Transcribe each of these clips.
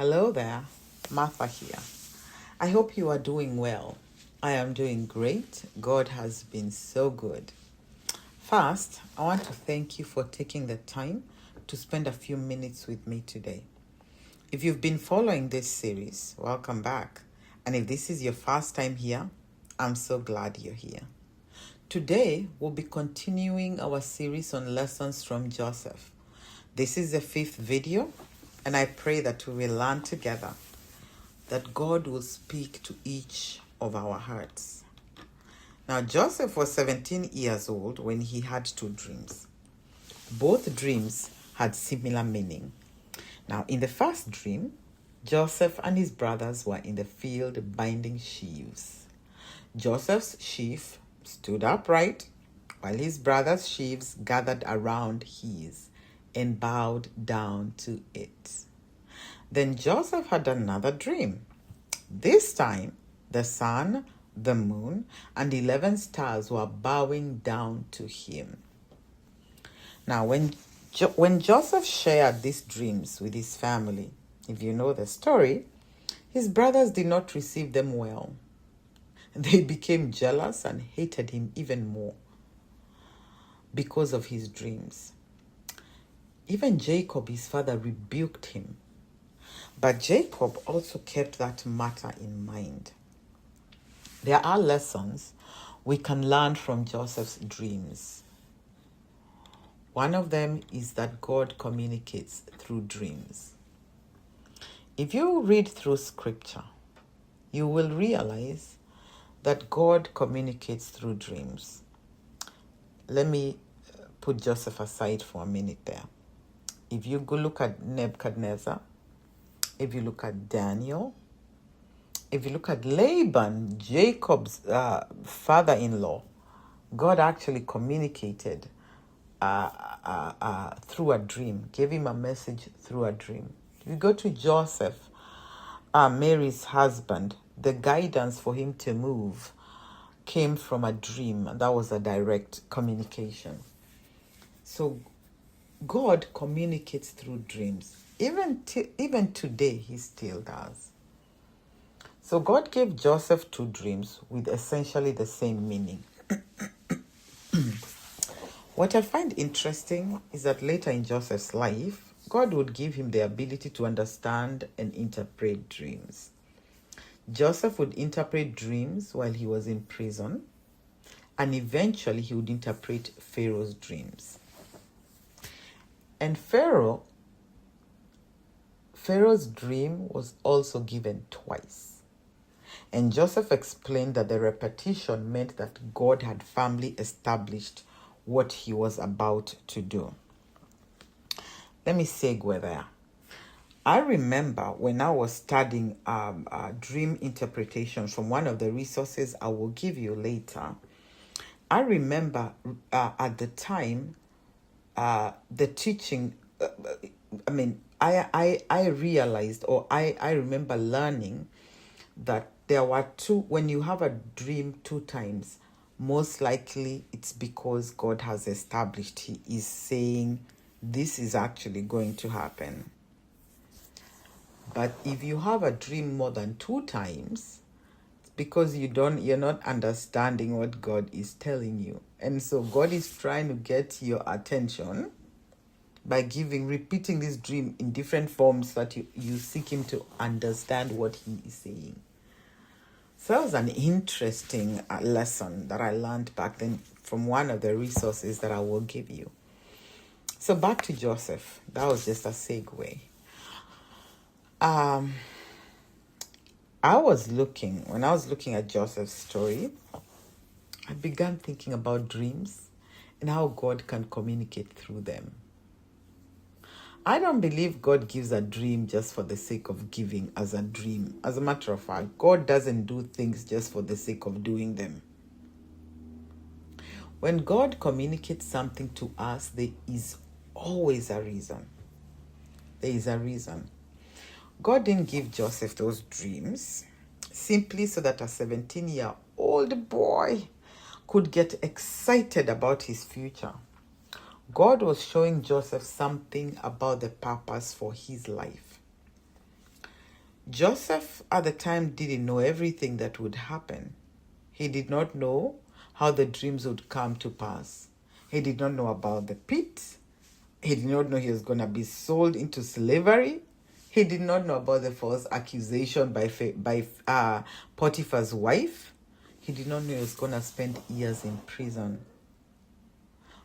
Hello there, Martha here. I hope you are doing well. I am doing great. God has been so good. First, I want to thank you for taking the time to spend a few minutes with me today. If you've been following this series, welcome back. And if this is your first time here, I'm so glad you're here. Today, we'll be continuing our series on lessons from Joseph. This is the 5th video, and I pray that we will learn together, that God will speak to each of our hearts. Now, Joseph was 17 years old when he had 2 dreams. Both dreams had similar meaning. Now, in the first dream, Joseph and his brothers were in the field binding sheaves. Joseph's sheaf stood upright, while his brothers' sheaves gathered around his and bowed down to it. Then Joseph had another dream. This time, the sun, the moon, and 11 stars were bowing down to him. Now, when Joseph shared these dreams with his family, if you know the story, his brothers did not receive them well. They became jealous and hated him even more because of his dreams. Even Jacob, his father, rebuked him. But Jacob also kept that matter in mind. There are lessons we can learn from Joseph's dreams. One of them is that God communicates through dreams. If you read through scripture, you will realize that God communicates through dreams. Let me put Joseph aside for a minute there. If you go look at Nebuchadnezzar, if you look at Daniel, if you look at Laban, Jacob's father-in-law, God actually communicated through a dream, gave him a message through a dream. If you go to Joseph, Mary's husband, the guidance for him to move came from a dream, and that was a direct communication. So God communicates through dreams. Even today, he still does. So God gave Joseph 2 dreams with essentially the same meaning. What I find interesting is that later in Joseph's life, God would give him the ability to understand and interpret dreams. Joseph would interpret dreams while he was in prison, and eventually he would interpret Pharaoh's dreams. And Pharaoh's dream was also given twice. And Joseph explained that the repetition meant that God had firmly established what he was about to do. Let me segue there. I remember when I was studying dream interpretation from one of the resources I will give you later. I remember at the time the teaching. I realized, or I remember learning that there were 2. When you have a dream 2 times, most likely it's because God has established. He is saying this is actually going to happen. But if you have a dream more than 2 times, it's because you're not understanding what God is telling you. And so God is trying to get your attention by repeating this dream in different forms that you seek him to understand what he is saying. So that was an interesting lesson that I learned back then from one of the resources that I will give you. So back to Joseph. That was just a segue. When I was looking at Joseph's story, I began thinking about dreams and how God can communicate through them. I don't believe God gives a dream just for the sake of giving as a dream. As a matter of fact, God doesn't do things just for the sake of doing them. When God communicates something to us, there is always a reason. There is a reason. God didn't give Joseph those dreams simply so that a 17-year-old boy could get excited about his future. God was showing Joseph something about the purpose for his life. Joseph at the time didn't know everything that would happen. He did not know how the dreams would come to pass. He did not know about the pit. He did not know he was going to be sold into slavery. He did not know about the false accusation by Potiphar's wife. He did not know he was going to spend years in prison.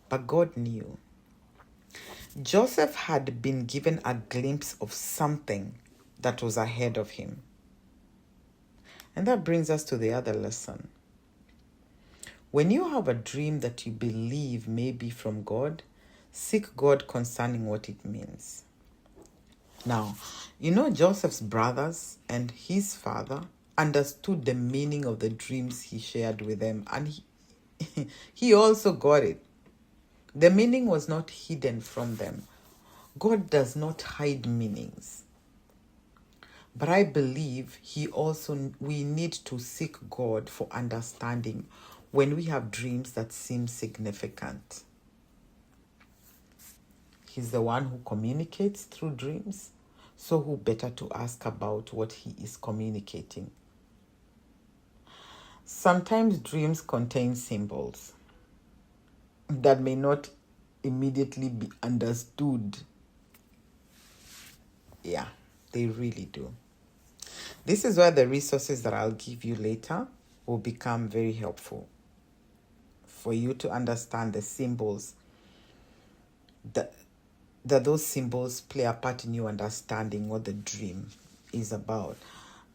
But God knew. Joseph had been given a glimpse of something that was ahead of him. And that brings us to the other lesson. When you have a dream that you believe may be from God, seek God concerning what it means. Now, Joseph's brothers and his father understood the meaning of the dreams he shared with them, and he also got it. The meaning was not hidden from them. God does not hide meanings. But I believe we need to seek God for understanding when we have dreams that seem significant. He's the one who communicates through dreams, so who better to ask about what he is communicating? Sometimes dreams contain symbols that may not immediately be understood. Yeah, they really do. This is where the resources that I'll give you later will become very helpful for you to understand the symbols, that those symbols play a part in you understanding what the dream is about.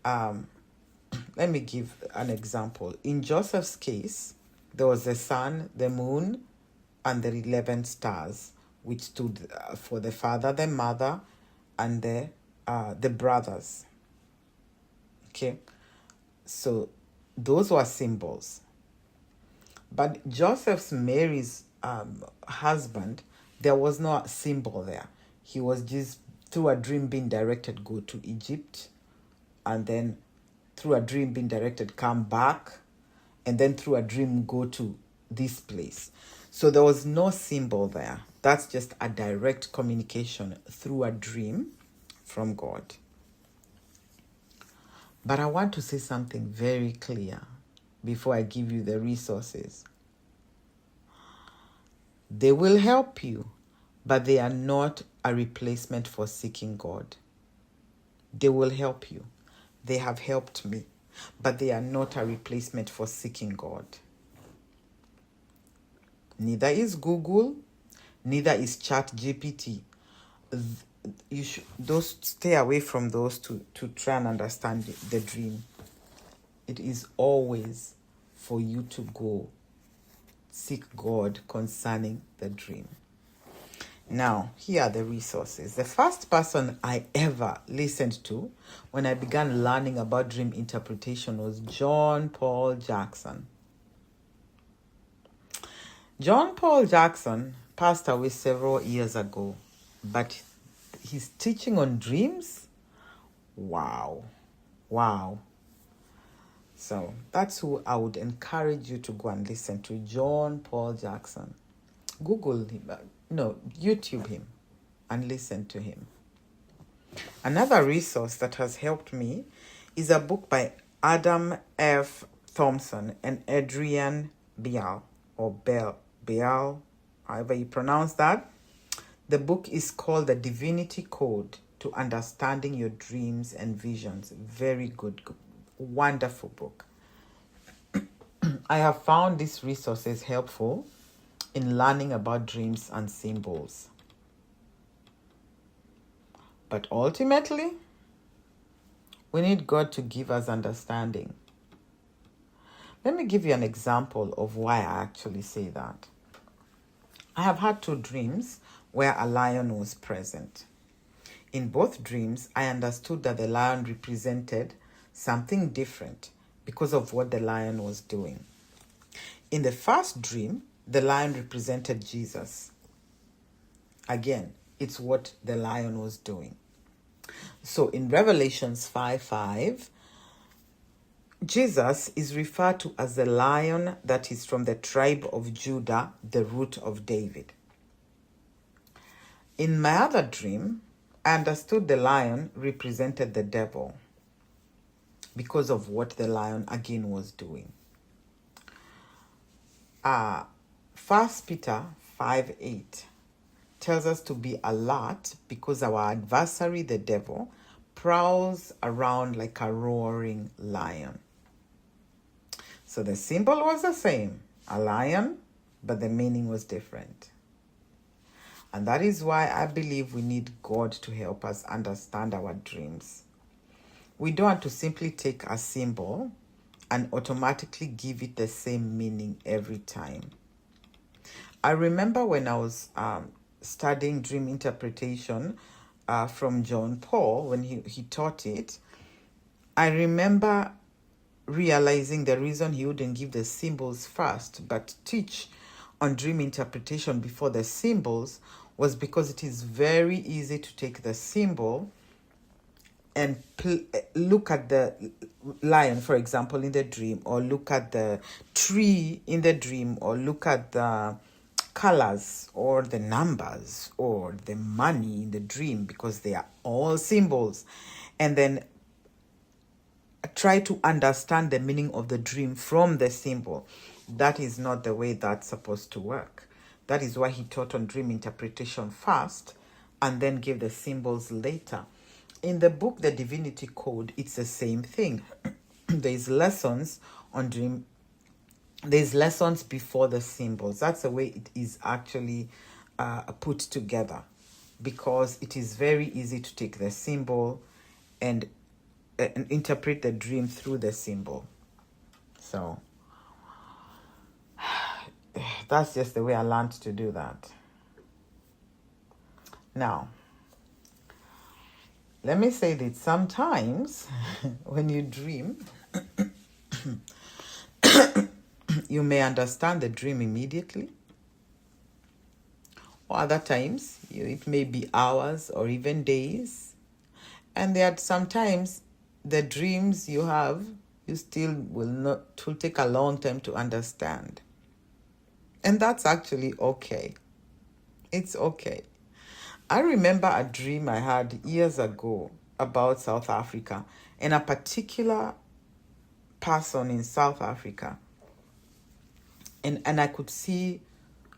Let me give an example. In Joseph's case, there was the sun, the moon, and the 11 stars, which stood for the father, the mother, and the brothers. Okay, so those were symbols. But Mary's husband, there was no symbol there. He was just, through a dream being directed, go to Egypt, and then through a dream being directed, come back, and then through a dream, go to this place. So there was no symbol there. That's just a direct communication through a dream from God. But I want to say something very clear before I give you the resources. They will help you, but they are not a replacement for seeking God. They will help you. They have helped me, but they are not a replacement for seeking God. Neither is Google, neither is ChatGPT. You should stay away from those to try and understand the dream. It is always for you to go seek God concerning the dream. Now, here are the resources. The first person I ever listened to when I began learning about dream interpretation was John Paul Jackson. John Paul Jackson passed away several years ago, but his teaching on dreams, wow. So that's who I would encourage you to go and listen to, John Paul Jackson. Google him, YouTube him and listen to him. Another resource that has helped me is a book by Adam F. Thompson and Adrian Bial, or Bial, however you pronounce that. The book is called The Divinity Code to Understanding Your Dreams and Visions. Very good, wonderful book. I have found these resources helpful in learning about dreams and symbols. But ultimately, we need God to give us understanding. Let me give you an example of why I actually say that. I have had 2 dreams where a lion was present. In both dreams, I understood that the lion represented something different because of what the lion was doing. In the first dream, the lion represented Jesus. Again, it's what the lion was doing. So in Revelations 5:5, Jesus is referred to as the lion that is from the tribe of Judah, the root of David. In my other dream, I understood the lion represented the devil, because of what the lion again was doing. First Peter 5:8 tells us to be alert because our adversary, the devil, prowls around like a roaring lion. So the symbol was the same, a lion, but the meaning was different. And that is why I believe we need God to help us understand our dreams. We don't want to simply take a symbol and automatically give it the same meaning every time. I remember when I was studying dream interpretation from John Paul, when he taught it, I remember realizing the reason he wouldn't give the symbols first but teach on dream interpretation before the symbols was because it is very easy to take the symbol and look at the lion, for example, in the dream, or look at the tree in the dream, or look at the colors or the numbers or the money in the dream, because they are all symbols, and then try to understand the meaning of the dream from the symbol. That is not the way that's supposed to work. That is why he taught on dream interpretation first and then gave the symbols later. In the book, The Divinity Code, it's the same thing. There's lessons on dream. There's lessons before the symbols. That's the way it is actually put together, because it is very easy to take the symbol and interpret the dream through the symbol. So that's just the way I learned to do that. Now, let me say that sometimes when you dream, you may understand the dream immediately, or other times it may be hours or even days. And there are sometimes the dreams you have, you still will take a long time to understand. And that's actually okay. It's okay. I remember a dream I had years ago about South Africa and a particular person in South Africa. And I could see,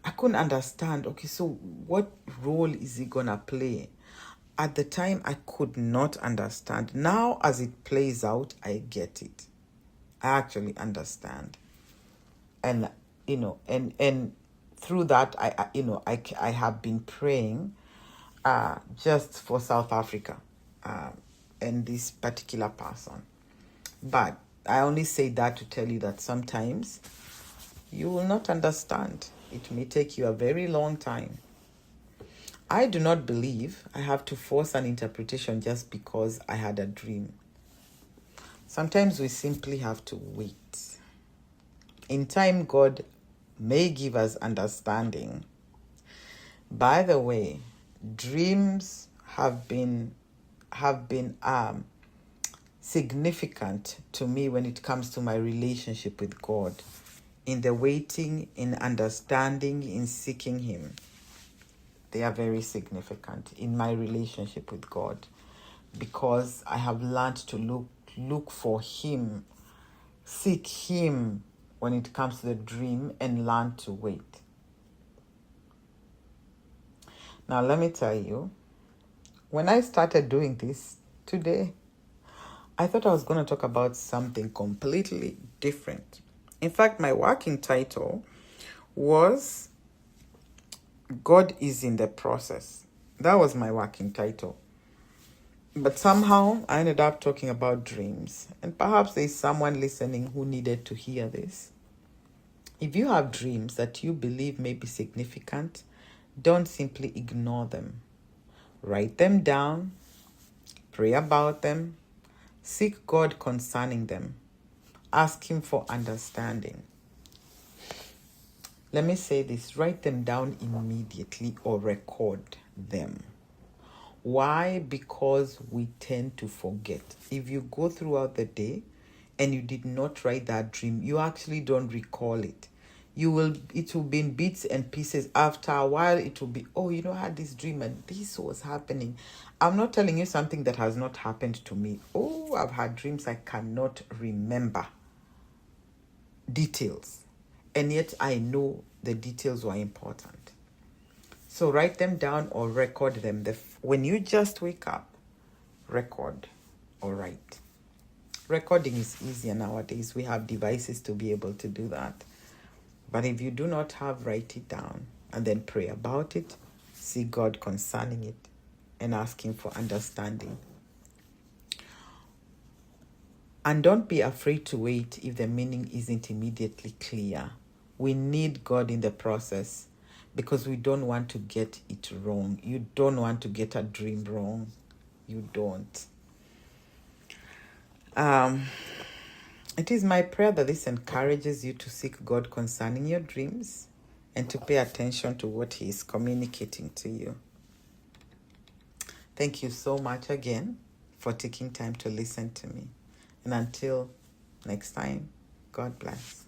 I couldn't understand, okay, so what role is he gonna play? At the time, I could not understand. Now, as it plays out, I get it. I actually understand. And, and through that, I have been praying just for South Africa and this particular person. But I only say that to tell you that sometimes you will not understand. It may take you a very long time. I do not believe I have to force an interpretation just because I had a dream. Sometimes we simply have to wait. In time, God may give us understanding. By the way, dreams have been significant to me when it comes to my relationship with God, in the waiting, in understanding, in seeking Him. They are very significant in my relationship with God, because I have learned to look for Him, seek Him when it comes to the dream, and learn to wait. Now, let me tell you, when I started doing this today, I thought I was going to talk about something completely different. In fact, my working title was God is in the process. That was my working title. But somehow I ended up talking about dreams. And perhaps there's someone listening who needed to hear this. If you have dreams that you believe may be significant, don't simply ignore them. Write them down, pray about them, seek God concerning them, ask Him for understanding. Let me say this, write them down immediately or record them. Why? Because we tend to forget. If you go throughout the day and you did not write that dream, you actually don't recall it. it will be in bits and pieces. After a while, it will be, oh, I had this dream and this was happening. I'm not telling you something that has not happened to me. Oh, I've had dreams I cannot remember details, and yet I know the details were important. So write them down or record them. When you just wake up, record or write. Recording is easier nowadays. We have devices to be able to do that. But if you do not have, write it down and then pray about it. See God concerning it and ask Him for understanding. And don't be afraid to wait if the meaning isn't immediately clear. We need God in the process because we don't want to get it wrong. You don't want to get a dream wrong. You don't. It is my prayer that this encourages you to seek God concerning your dreams and to pay attention to what He is communicating to you. Thank you so much again for taking time to listen to me. And until next time, God bless.